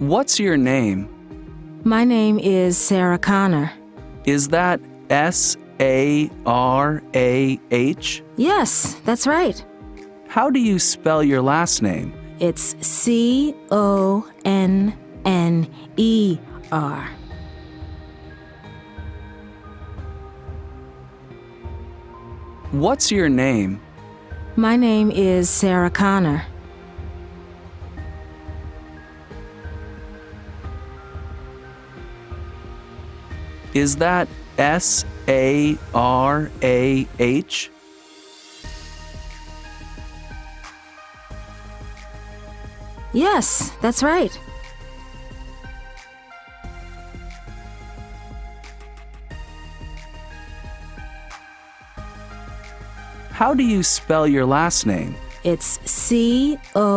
What's your name? My name is Sarah Connor. Is that S-A-R-A-H? Yes, that's right. How do you spell your last name? It's C-O-N-N-E-R. What's your name? My name is Sarah Connor. Is that S-A-R-A-H? Yes, that's right. How do you spell your last name? It's C-O-N-N-E-R.